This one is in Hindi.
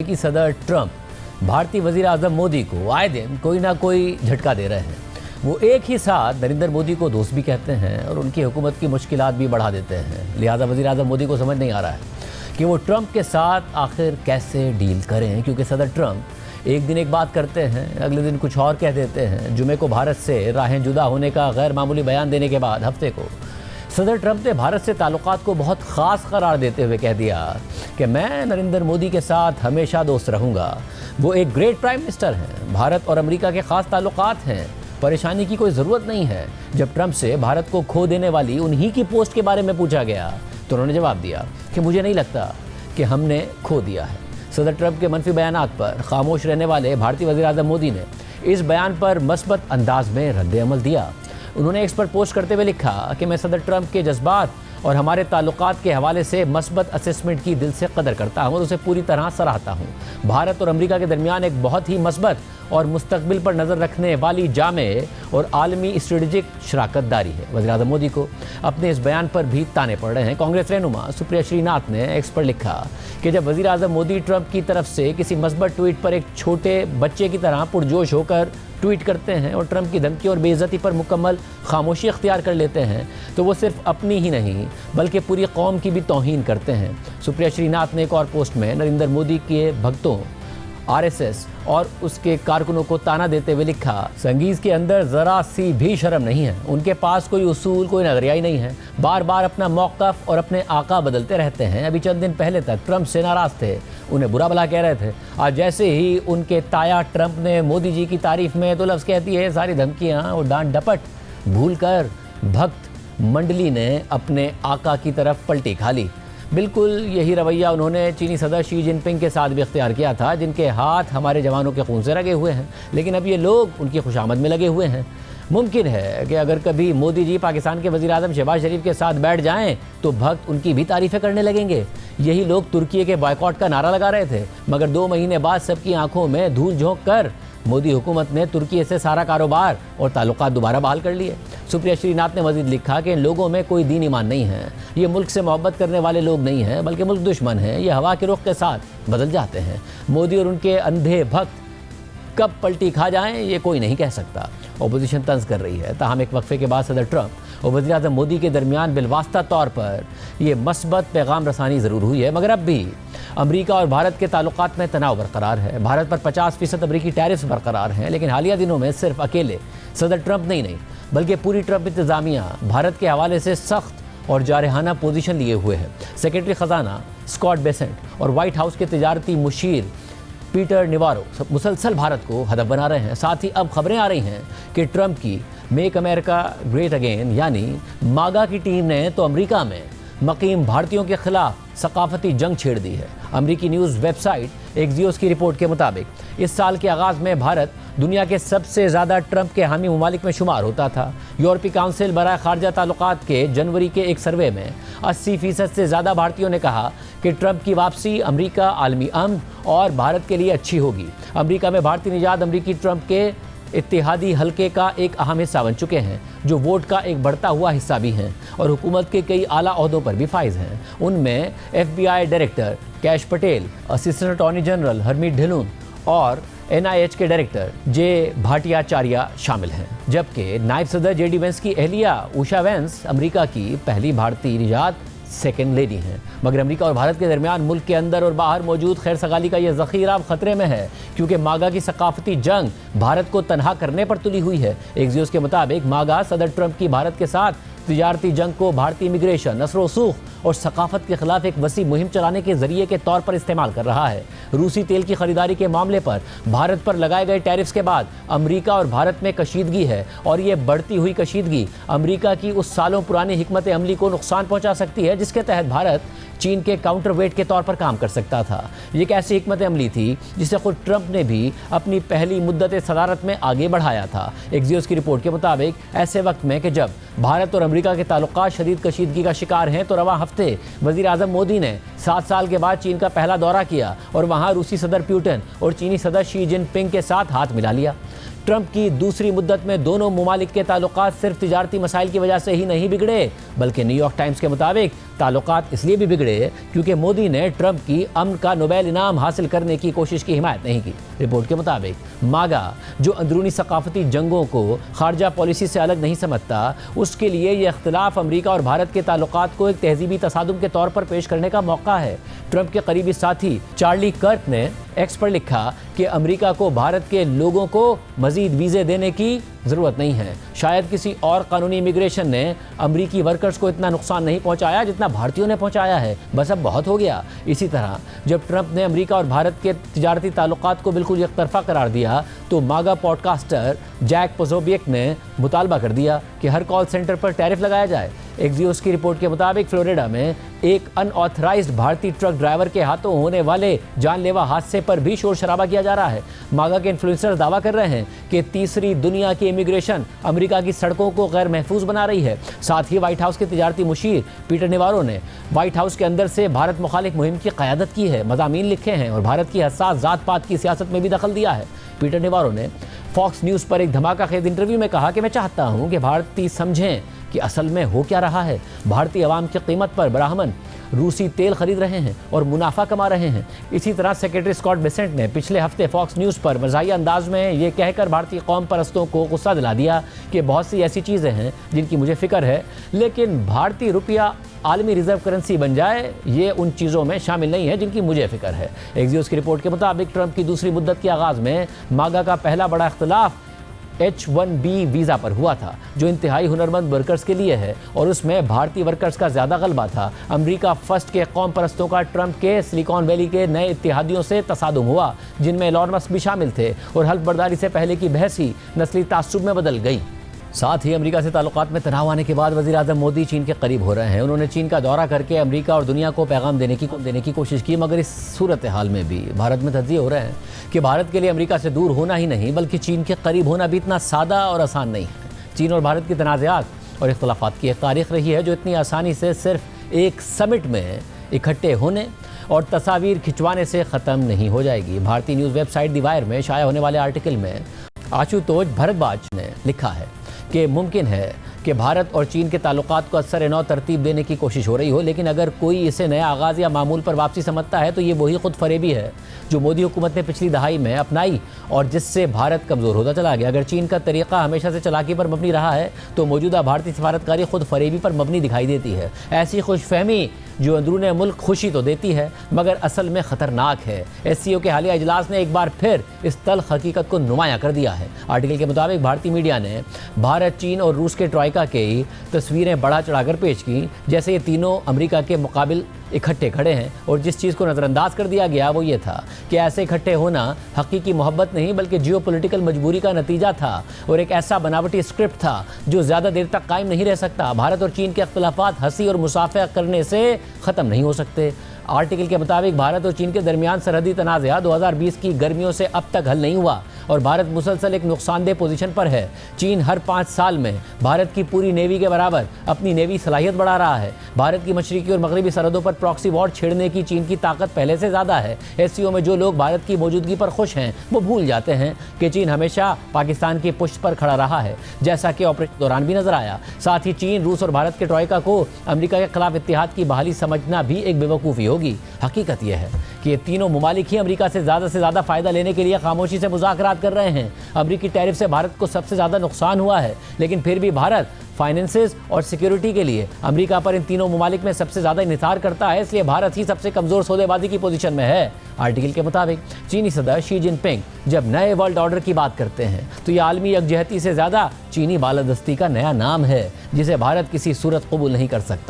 कि सदर ट्रंप भारतीय वजीर आजम मोदी को आए दिन कोई ना कोई झटका दे रहे हैं। वो एक ही साथ नरेंद्र मोदी को दोस्त भी कहते हैं और उनकी हुकूमत की मुश्किलात भी बढ़ा देते हैं। लिहाजा वजीर आजम मोदी को समझ नहीं आ रहा है कि वो ट्रंप के साथ आखिर कैसे डील करें, क्योंकि सदर ट्रंप एक दिन एक बात करते हैं, अगले दिन कुछ और कह देते हैं। जुमे को भारत से राहें जुदा होने का गैर मामूली बयान देने के बाद हफ्ते को सदर ट्रंप ने भारत से ताल्लुकात को बहुत ख़ास करार देते हुए कह दिया कि मैं नरेंद्र मोदी के साथ हमेशा दोस्त रहूँगा। वो एक ग्रेट प्राइम मिनिस्टर हैं, भारत और अमेरिका के ख़ास ताल्लुकात हैं, परेशानी की कोई ज़रूरत नहीं है। जब ट्रंप से भारत को खो देने वाली उन्हीं की पोस्ट के बारे में पूछा गया तो उन्होंने जवाब दिया कि मुझे नहीं लगता कि हमने खो दिया है। सदर ट्रंप के मनफी बयानात पर खामोश रहने वाले भारतीय वज़ीर आज़म मोदी ने इस बयान पर मस्बत अंदाज में रद्द-ए-अमल दिया। उन्होंने एक्स पर पोस्ट करते हुए लिखा कि मैं सदर ट्रंप के जज्बात और हमारे ताल्लुकात के हवाले से मस्बत असेसमेंट की दिल से कदर करता हूँ और उसे पूरी तरह सराहता हूँ। भारत और अमेरिका के दरमियान एक बहुत ही मस्बत और मुस्तकबिल पर नज़र रखने वाली जामे और आलमी स्ट्रेटेजिक शराकतदारी है। वज़ीर आज़म मोदी को अपने इस बयान पर भी ताने पड़ रहे हैं। कांग्रेस रहनुमा सुप्रिया श्रीनाथ ने एक्स पर लिखा कि जब वज़ीर आज़म मोदी ट्रंप की तरफ से किसी मस्बत ट्वीट पर एक छोटे बच्चे की तरह पुरजोश होकर ट्वीट करते हैं और ट्रंप की धमकी और बेइज्जती पर मुकम्मल खामोशी इख्तियार कर लेते हैं तो वो सिर्फ अपनी ही नहीं बल्कि पूरी कौम की भी तौहीन करते हैं। सुप्रिया श्रीनाथ ने एक और पोस्ट में नरेंद्र मोदी के भक्तों, आरएसएस और उसके कारकुनों को ताना देते हुए लिखा, संगीज़ के अंदर ज़रा सी भी शर्म नहीं है, उनके पास कोई उसूल, कोई नज़रिया ही नहीं है, बार बार अपना मौक़िफ़ और अपने आका बदलते रहते हैं। अभी चंद दिन पहले तक ट्रंप से नाराज़ थे, उन्हें बुरा भला कह रहे थे, आज जैसे ही उनके ताया ट्रंप ने मोदी जी की तारीफ़ में तो लफ्ज़ कहती है सारी धमकियाँ और डांट डपट भूल कर भक्त मंडली ने अपने आका की तरफ पलटी खा ली। बिल्कुल यही रवैया उन्होंने चीनी सदर शी जिनपिंग के साथ भी इख्तियार किया था, जिनके हाथ हमारे जवानों के खून से रगे हुए हैं, लेकिन अब ये लोग उनकी खुशामद में लगे हुए हैं। मुमकिन है कि अगर कभी मोदी जी पाकिस्तान के वज़ीर आज़म शहबाज शरीफ के साथ बैठ जाएं तो भक्त उनकी भी तारीफ़ें करने लगेंगे। यही लोग तुर्की के बॉयकॉट का नारा लगा रहे थे, मगर 2 महीने बाद सबकी आंखों में धूल झोंक कर मोदी हुकूमत ने तुर्की से सारा कारोबार और ताल्लुकात दोबारा बहाल कर लिए। सुप्रिया श्रीनाथ ने मजीद लिखा कि इन लोगों में कोई दीन ईमान नहीं है, ये मुल्क से मोहब्बत करने वाले लोग नहीं हैं बल्कि मुल्क दुश्मन हैं, ये हवा के रुख के साथ बदल जाते हैं। मोदी और उनके अंधे भक्त कब पलटी खा जाएं ये कोई नहीं कह सकता। ओपोजिशन तंज कर रही है, ताहम एक वक्फे के बाद सदर ट्रंप और वज़ीर आज़म मोदी के दरमियान बिलवास्ता तौर पर ये मस्बत पैगाम रसानी ज़रूर हुई है, मगर अब भी अमेरिका और भारत के ताल्लुकात में तनाव बरकरार है। भारत पर 50% अमरीकी टैरिफ्स बरकरार हैं, लेकिन हालिया दिनों में सिर्फ अकेले सदर ट्रंप नहीं बल्कि पूरी ट्रंप इंतज़ामिया भारत के हवाले से सख्त और जारहाना पोजीशन लिए हुए है। सेक्रेटरी ख़जाना स्कॉट बेसेंट और वाइट हाउस के तिजारती मुशीर पीटर निवारो मुसलसल भारत को हदफ बना रहे हैं। साथ ही अब खबरें आ रही हैं कि ट्रंप की मेक अमेरिका ग्रेट अगेन यानी मागा की टीम ने तो अमेरिका में मकीम भारतीयों के खिलाफ सकाफती जंग छेड़ दी है। अमेरिकी न्यूज़ वेबसाइट एक्सियोस की रिपोर्ट के मुताबिक इस साल के आगाज़ में भारत दुनिया के सबसे ज़्यादा ट्रंप के हामी ममालिक में शुमार होता था। यूरोपीय काउंसिल बराए खारजा ताल्लुकात के जनवरी के एक सर्वे में 80% से ज़्यादा भारतीयों ने कहा कि ट्रंप की वापसी अमेरिका, आलमी अमन और भारत के लिए अच्छी होगी। अमेरिका में भारतीय निजात अमेरिकी ट्रंप के इत्तेहादी हल्के का एक अहम हिस्सा बन चुके हैं, जो वोट का एक बढ़ता हुआ हिस्सा भी हैं और हुकूमत के कई आला ओहदों पर भी फाइज हैं। उनमें FBI director cash Patel, assistant attorney general Harmeet Dhillon और NIH के डायरेक्टर जे भाटियाचार्य शामिल हैं, जबकि नायब सदर JD वेंस की अहलिया उषा वेंस अमेरिका की पहली भारतीय निजात सेकेंड लेडी हैं। मगर अमेरिका और भारत के दरमियान मुल्क के अंदर और बाहर मौजूद खैर सगाली का यह ज़ख़ीरा अब ख़तरे में है, क्योंकि मागा की सकाफती जंग भारत को तनहा करने पर तुली हुई है। एक्सियोस के मुताबिक मागा सदर ट्रंप की भारत के साथ तिजारती जंग को भारतीय इमिग्रेशन, नस्ल वसूख और सकाफत के खिलाफ एक वसी मुहिम चलाने के जरिए के तौर पर इस्तेमाल कर रहा है। रूसी तेल की खरीदारी के मामले पर भारत पर लगाए गए टैरिफ्स के बाद अमेरिका और भारत में कशीदगी है और ये बढ़ती हुई कशीदगी अमेरिका की उस सालों पुरानी हिकमत अमली को नुकसान पहुंचा सकती है जिसके तहत भारत चीन के काउंटर वेट के तौर पर काम कर सकता था। ये एक ऐसी हिकमत अमली थी जिसे खुद ट्रंप ने भी अपनी पहली मुद्दत सदारत में आगे बढ़ाया था। एक्सियोस की रिपोर्ट के मुताबिक ऐसे वक्त में कि जब भारत और अमेरिका के ताल्लुकात शदीद कशीदगी का शिकार हैं तो रवां हफ्ते वज़ीर आज़म मोदी ने 7 साल के बाद चीन का पहला दौरा किया और वहाँ रूसी सदर पुतिन और चीनी सदर शी जिनपिंग के साथ हाथ मिला लिया। ट्रंप की दूसरी मुद्दत में दोनों मुमालिक के ताल्लुकात सिर्फ तिजारती मसाइल की वजह से ही नहीं बिगड़े, बल्कि न्यूयॉर्क टाइम्स के मुताबिक ताल्लुकात इसलिए भी बिगड़े क्योंकि मोदी ने ट्रंप की अमन का नोबेल इनाम हासिल करने की कोशिश की हिमायत नहीं की। रिपोर्ट के मुताबिक मागा, जो अंदरूनी सकाफती जंगों को खारजा पॉलिसी से अलग नहीं समझता, उसके लिए यह इख्तिलाफ अमरीका और भारत के ताल्लुकात को एक तहजीबी तसादुम के तौर पर पेश करने का मौका है। ट्रंप के करीबी साथी चार्ली कर्ट ने एक्स पर लिखा कि अमेरिका को भारत के लोगों को मजीद वीज़े देने की ज़रूरत नहीं है। शायद किसी और कानूनी इमिग्रेशन ने अमरीकी वर्कर्स को इतना नुकसान नहीं पहुंचाया जितना भारतीयों ने पहुंचाया है। बस अब बहुत हो गया। इसी तरह जब ट्रंप ने अमेरिका और भारत के तिजारती ताल्लुकात को बिल्कुल एकतरफा करार दिया तो मागा पॉडकास्टर जैक पोज़ोबियक ने मुतालबा कर दिया कि हर कॉल सेंटर पर टैरिफ लगाया जाए। एक्सियोस की रिपोर्ट के मुताबिक फ्लोरिडा में एक अनऑथराइज्ड भारतीय ट्रक ड्राइवर के हाथों होने वाले जानलेवा हादसे पर भी शोर शराबा किया जा रहा है। मागा के इन्फ्लुएंसर्स दावा कर रहे हैं कि तीसरी दुनिया की इमिग्रेशन अमेरिका की सड़कों को गैर महफूज बना रही है। साथ ही व्हाइट हाउस के तिजारती मुशीर पीटर नेवारो ने व्हाइट हाउस के अंदर से भारत मुखालिफ मुहिम की क़यादत की है, मज़ामीन लिखे हैं और भारत की हसास जात पात की सियासत में भी दखल दिया है। पीटर नेवारो ने फॉक्स न्यूज़ पर एक धमाकाखेज इंटरव्यू में कहा कि मैं चाहता हूं कि भारतीय समझें कि असल में हो क्या रहा है। भारतीय अवाम की कीमत पर बराहमन रूसी तेल खरीद रहे हैं और मुनाफा कमा रहे हैं। इसी तरह सेक्रेटरी स्कॉट बेसेंट ने पिछले हफ्ते फॉक्स न्यूज़ पर मज़ाहिया अंदाज में ये कहकर भारतीय कौम परस्तों को गुस्सा दिला दिया कि बहुत सी ऐसी चीज़ें हैं जिनकी मुझे फ़िक्र है, लेकिन भारतीय रुपया आलमी रिजर्व करेंसी बन जाए ये उन चीज़ों में शामिल नहीं है जिनकी मुझे फ़िक्र है। एक्सियोस की रिपोर्ट के मुताबिक ट्रंप की दूसरी मुद्दत के आगाज़ में मागा का पहला बड़ा इख्तिलाफ H-1B वीज़ा पर हुआ था, जो इंतहाई हुनरमंद वर्कर्स के लिए है और उसमें भारतीय वर्कर्स का ज़्यादा गलबा था। अमेरिका फर्स्ट के कौम परस्तों का ट्रंप के सिलिकॉन वैली के नए इत्तेहादियों से तसादुम हुआ, जिनमें एलन मस्क भी शामिल थे और हल्फ बर्दारी से पहले की बहस ही नस्ली तासुब में बदल गई। साथ ही अमेरिका से ताल्लुकात में तनाव आने के बाद वज़ीर आज़म मोदी चीन के करीब हो रहे हैं। उन्होंने चीन का दौरा करके अमेरिका और दुनिया को पैगाम देने की कोशिश की, मगर इस सूरत हाल में भी भारत में तज्ज़िये हो रहे हैं कि भारत के लिए अमेरिका से दूर होना ही नहीं बल्कि चीन के करीब होना भी इतना सादा और आसान नहीं है। चीन और भारत की तनाज़ात और इख्तिलाफ़ात की एक तारीख़ रही है जो इतनी आसानी से सिर्फ एक समिट में इकट्ठे होने और तस्वीर खिंचवाने से ख़त्म नहीं हो जाएगी। भारतीय न्यूज़ वेबसाइट दी वायर में शाया होने वाले आर्टिकल में आशुतोष भरद्वाज ने लिखा है कि मुमकिन है कि भारत और चीन के ताल्लुकात को असर नौ तरतीब देने की कोशिश हो रही हो, लेकिन अगर कोई इसे नया आगाज़ या मामूल पर वापसी समझता है तो ये वही खुद फरेबी है जो मोदी हुकूमत ने पिछली दहाई में अपनाई और जिससे भारत कमज़ोर होता चला गया। अगर चीन का तरीक़ा हमेशा से चालाकी पर मबनी रहा है तो मौजूदा भारतीय सफारतकारी खुद फरेबी पर मबनी दिखाई देती है। ऐसी खुशफहमी जो अंदरून मुल्क खुशी तो देती है मगर असल में ख़तरनाक है। SCO के हालिया इजलास ने एक बार फिर इस तल्ख़ हकीकत को नुमायाँ कर दिया है। आर्टिकल के मुताबिक भारतीय मीडिया ने भारत, चीन और रूस के ट्रॉइका की तस्वीरें बढ़ा चढ़ाकर पेश की, जैसे ये तीनों अमेरिका के मुकाबिल इकट्ठे खड़े हैं और जिस चीज़ को नज़रअंदाज कर दिया गया वो ये था कि ऐसे इकट्ठे होना हकीकी मोहब्बत नहीं बल्कि जियोपॉलिटिकल मजबूरी का नतीजा था और एक ऐसा बनावटी स्क्रिप्ट था जो ज़्यादा देर तक कायम नहीं रह सकता। भारत और चीन के अख्तिलाफ़ात हंसी और मुसाफा करने से ख़त्म नहीं हो सकते। आर्टिकल के मुताबिक भारत और चीन के दरमियान सरहदी तनाज़ा 2020 की गर्मियों से अब तक हल नहीं हुआ और भारत मुसलसल एक नुकसानदेह पोजीशन पर है। चीन हर 5 साल में भारत की पूरी नेवी के बराबर अपनी नेवी सलाहियत बढ़ा रहा है। भारत की मशरकी और मगरबी सरहदों पर प्रॉक्सी वॉर छेड़ने की चीन की ताकत पहले से ज़्यादा है। SCO में जो लोग भारत की मौजूदगी पर खुश हैं वो भूल जाते हैं कि चीन हमेशा पाकिस्तान की पुष्ट पर खड़ा रहा है, जैसा कि ऑपरेशन दौरान भी नजर आया। साथ ही चीन, रूस और भारत के ट्रॉइका को अमेरिका के खिलाफ इत्तेहाद की बहाली समझना भी एक बेवकूफ़ी होगी। हकीकत यह है कि ये तीनों मुमालिक ही अमेरिका से ज़्यादा फ़ायदा लेने के लिए खामोशी से मुज़ाकरात कर रहे हैं। अमेरिकी टैरिफ से भारत को सबसे ज़्यादा नुकसान हुआ है, लेकिन फिर भी भारत फाइनेंसेस और सिक्योरिटी के लिए अमेरिका पर इन तीनों मुमालिक में सबसे ज़्यादा इंहिसार करता है, इसलिए भारत ही सबसे कमज़ोर सौदेबाजी की पोजीशन में है। आर्टिकल के मुताबिक चीनी सदर शी जिनपिंग जब नए वर्ल्ड ऑर्डर की बात करते हैं तो ये आलमी यकजहती से ज़्यादा चीनी बालादस्ती का नया नाम है जिसे भारत किसी सूरत कबूल नहीं कर सकता।